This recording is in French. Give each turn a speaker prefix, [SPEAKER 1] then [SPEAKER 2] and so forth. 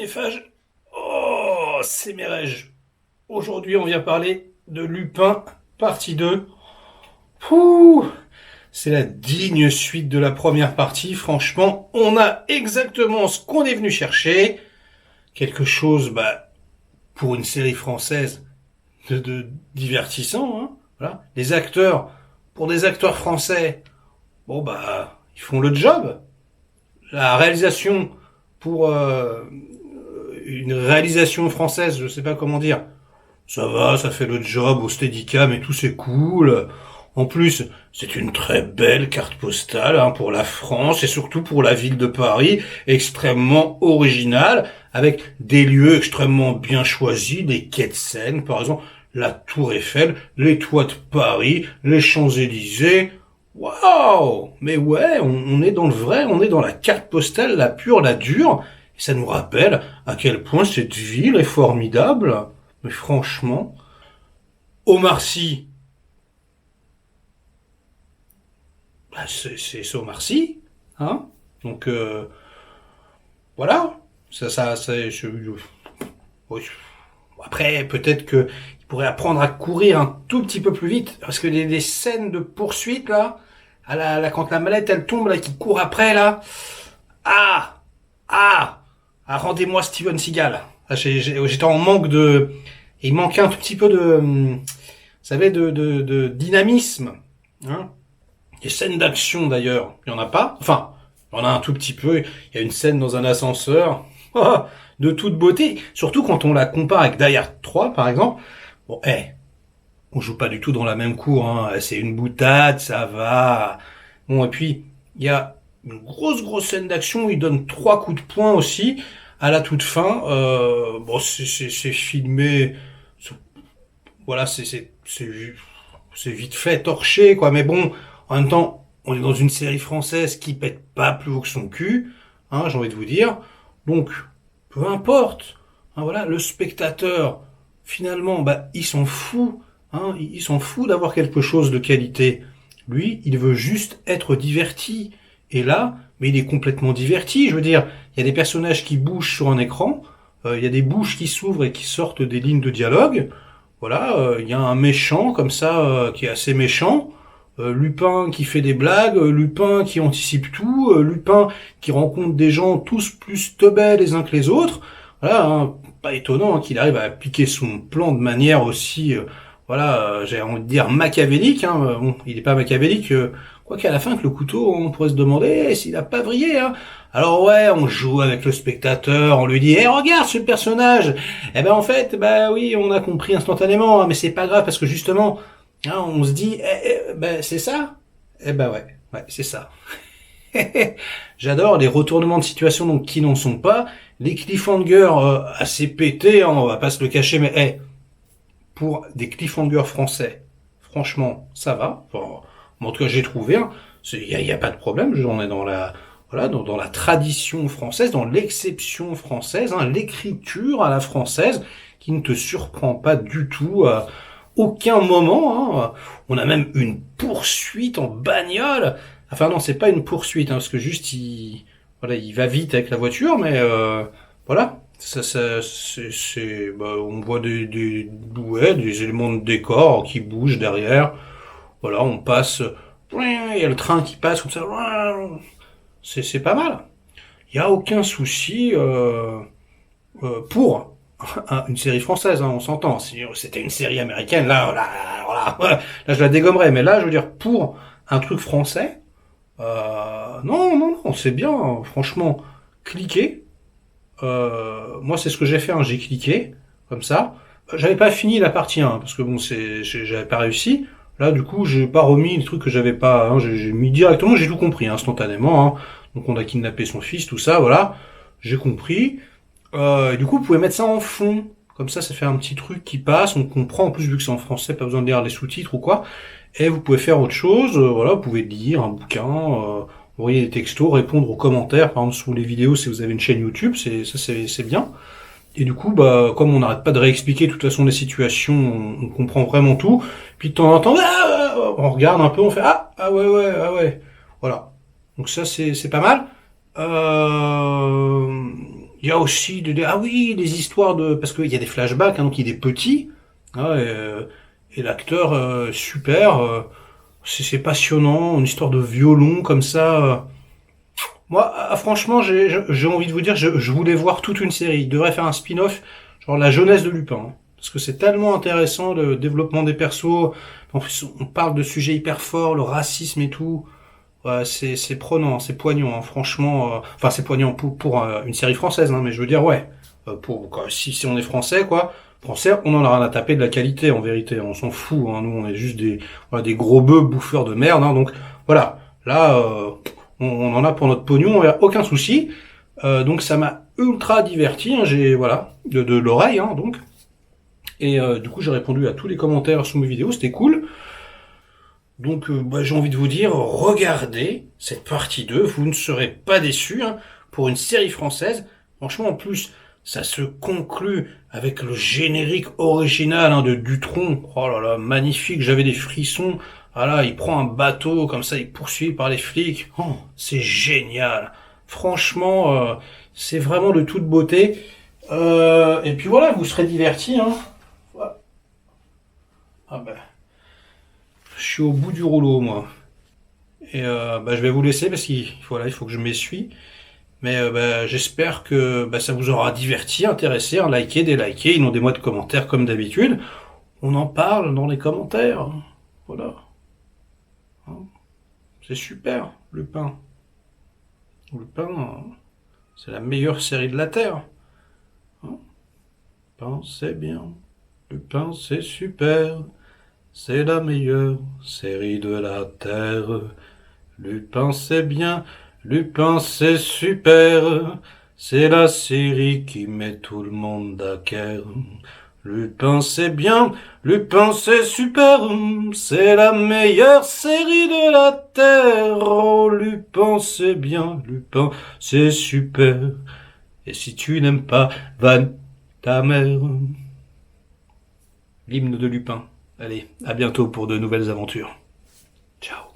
[SPEAKER 1] cinéphage. Oh, c'est mes rêges. Aujourd'hui, on vient parler de Lupin, partie 2. Pouh, c'est la digne suite de la première partie. Franchement, on a exactement ce qu'on est venu chercher. Quelque chose, pour une série française, de divertissant, hein. Voilà. Les acteurs, pour des acteurs français, ils font le job. La réalisation, pour une réalisation française, je sais pas comment dire. Ça va, ça fait le job au Steadicam et tout, c'est cool. En plus, c'est une très belle carte postale, hein, pour la France et surtout pour la ville de Paris, extrêmement originale, avec des lieux extrêmement bien choisis, des quais de Seine, par exemple, la Tour Eiffel, les toits de Paris, les Champs-Élysées. Waouh! Mais ouais, on est dans le vrai, on est dans la carte postale, la pure, la dure. Et ça nous rappelle à quel point cette ville est formidable. Mais franchement, Omar Sy, c'est Omar Sy, hein. Donc voilà, oui. Après, peut-être que il pourrait apprendre à courir un tout petit peu plus vite, parce que les scènes de poursuite là, quand la mallette elle tombe là, qui court après là, ah, ah, rendez-moi Steven Seagal. Ah, j'étais en manque de, il manquait un tout petit peu de, vous savez, de dynamisme, hein. Les scènes d'action d'ailleurs, il y en a pas. Enfin, il y en a un tout petit peu. Il y a une scène dans un ascenseur, de toute beauté. Surtout quand on la compare avec Die Hard 3, par exemple. Bon, on joue pas du tout dans la même cour, hein. C'est une boutade, ça va. Bon, et puis, il y a une grosse scène d'action où il donne 3 coups de poing aussi, à la toute fin. C'est filmé, voilà, c'est vite fait, torché, quoi. Mais bon, en même temps, on est dans une série française qui pète pas plus haut que son cul, hein, j'ai envie de vous dire. Donc, peu importe, hein, voilà, le spectateur, finalement, il s'en fout, hein, il s'en fout d'avoir quelque chose de qualité. Lui, il veut juste être diverti. Et là, mais il est complètement diverti. Je veux dire, il y a des personnages qui bougent sur un écran, il y a des bouches qui s'ouvrent et qui sortent des lignes de dialogue. Voilà, il y a un méchant comme ça, qui est assez méchant. Lupin qui fait des blagues, Lupin qui anticipe tout, Lupin qui rencontre des gens tous plus teubés les uns que les autres. Voilà, hein, pas étonnant, hein, qu'il arrive à appliquer son plan de manière aussi, j'ai envie de dire machiavélique. Hein. Bon, il est pas machiavélique, quoi qu'à la fin, que le couteau, on pourrait se demander s'il a pas vrillé. Hein. Alors ouais, on joue avec le spectateur, on lui dit, regarde ce personnage. Eh ben en fait, oui, on a compris instantanément, hein, mais c'est pas grave parce que justement, hein, on se dit, c'est ça. Ouais, c'est ça. J'adore les retournements de situation donc qui n'en sont pas, les cliffhangers assez pétés, hein, on va pas se le cacher, mais pour des cliffhangers français, franchement, ça va. Enfin, en tout cas, j'ai trouvé, hein, y a pas de problème. On est dans la, voilà, dans la tradition française, dans l'exception française, hein, l'écriture à la française, qui ne te surprend pas du tout. Aucun moment, hein. On a même une poursuite en bagnole. Enfin non, c'est pas une poursuite, hein, parce que juste il va vite avec la voiture, mais voilà. On voit des éléments de décor qui bougent derrière. Voilà, on passe, il y a le train qui passe comme ça. C'est pas mal. Il y a aucun souci pour une série française, hein, on s'entend. Si c'était une série américaine, là, je la dégommerais. Mais là, je veux dire, pour un truc français, non, c'est bien. Hein, franchement, cliquez. Moi, c'est ce que j'ai fait. Hein, j'ai cliqué comme ça. J'avais pas fini la partie 1 parce que bon, j'avais pas réussi. Là, du coup, j'ai pas remis les trucs que j'avais pas. Hein, j'ai mis directement, j'ai tout compris, hein, instantanément. Hein. Donc, on a kidnappé son fils, tout ça, voilà. J'ai compris. Du coup, vous pouvez mettre ça en fond. Comme ça fait un petit truc qui passe, on comprend. En plus, vu que c'est en français, pas besoin de lire les sous-titres ou quoi. Et vous pouvez faire autre chose. Voilà, vous pouvez lire un bouquin, envoyer des textos, répondre aux commentaires, par exemple sous les vidéos si vous avez une chaîne YouTube. C'est bien. Et du coup, comme on n'arrête pas de réexpliquer de toute façon les situations, on comprend vraiment tout. Puis de temps en temps, on regarde un peu, on fait ouais. Voilà. Donc ça, c'est pas mal. Il y a aussi ah oui, des histoires de, parce qu'il y a des flashbacks, hein, donc il est petit, hein, et l'acteur super, c'est passionnant, une histoire de violon comme ça. Moi, franchement, j'ai envie de vous dire, je voulais voir toute une série. Il devrait faire un spin-off, genre la jeunesse de Lupin, hein. Parce que c'est tellement intéressant, le développement des persos. En plus, on parle de sujets hyper forts, le racisme et tout. Ouais, c'est prenant, c'est poignant, hein, franchement. Enfin, c'est poignant pour une série française, hein, mais je veux dire, ouais. Pour quoi, si on est français, quoi. Français, on en a rien à taper de la qualité, en vérité. On s'en fout, hein. Nous, on est juste des, voilà, des gros bœufs bouffeurs de merde, hein. Donc, voilà. Là, on en a pour notre pognon, il n'y a aucun souci. Donc, ça m'a ultra diverti, hein. J'ai, voilà, de l'oreille, hein, donc. Et du coup, j'ai répondu à tous les commentaires sous mes vidéos, c'était cool. Donc bah, j'ai envie de vous dire, regardez cette partie 2, vous ne serez pas déçus, hein, pour une série française. Franchement, en plus, ça se conclut avec le générique original, hein, de Dutronc. Oh là là, magnifique, j'avais des frissons. Ah là, il prend un bateau, comme ça, il est poursuivi par les flics. Oh, c'est génial. Franchement, c'est vraiment de toute beauté. Et puis voilà, vous serez divertis, hein. Ah ben, je suis au bout du rouleau, moi. Et bah, je vais vous laisser parce qu'il voilà, il faut que je m'essuie. Mais bah, j'espère que bah, ça vous aura diverti, intéressé, hein, likez, délikez, inondez-moi de commentaires comme d'habitude. On en parle dans les commentaires. Voilà. Hein. C'est super, Lupin. Lupin, c'est la meilleure série de la Terre. Hein. Lupin, c'est bien. Lupin, c'est super. C'est la meilleure série de la Terre. Lupin c'est bien, Lupin c'est super, c'est la série qui met tout le monde d'accord. Lupin c'est bien, Lupin c'est super, c'est la meilleure série de la Terre. Oh Lupin c'est bien, Lupin c'est super, et si tu n'aimes pas, vanne ta mère. L'hymne de Lupin. Allez, à bientôt pour de nouvelles aventures. Ciao.